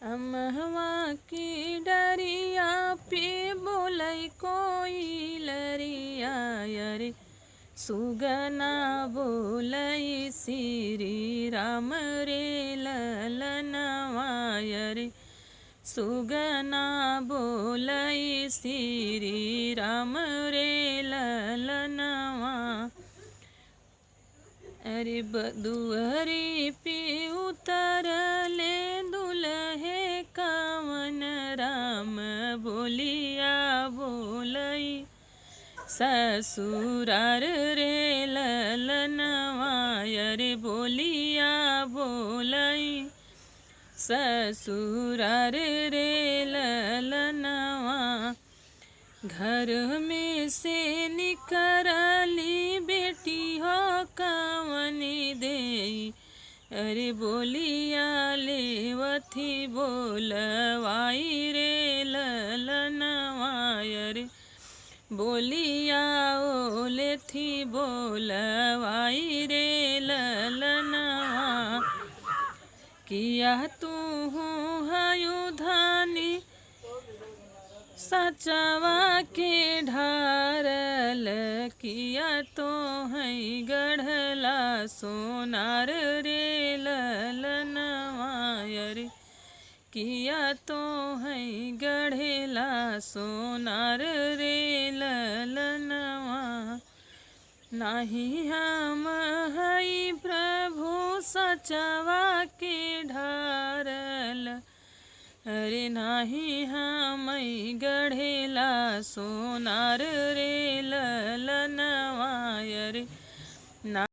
अमहवा की डरिया पे बोलै कोई लरिया रे सुगना बोलै श्री राम रे ललनवा रे सुगना बोलै श्री राम रे ललनवा। अरे दुहरी पे उतरले दुल्हे कवन राम बोलिया बोलै ससुरार रे ललनवा रे बोलिया बोलै ससुरार रे ललनवा। घर में से निकरली बेटी हो कवनी दे अरे बोलिया लेवथी बोलवाई रे ललनवा रे बोलिया ओले थी बोलवाई रे ललनवा। किया तू हयुधानी सचवा के ढारल किया तो है गढ़ला सोनार रे ललनवा रे किया तो है गढ़ला सोनार रे ललनवा। नाही हम हई प्रभु सचवा के ढारल अरे नाही हम गढ़ेला सोनार रे ललनवा रे ना।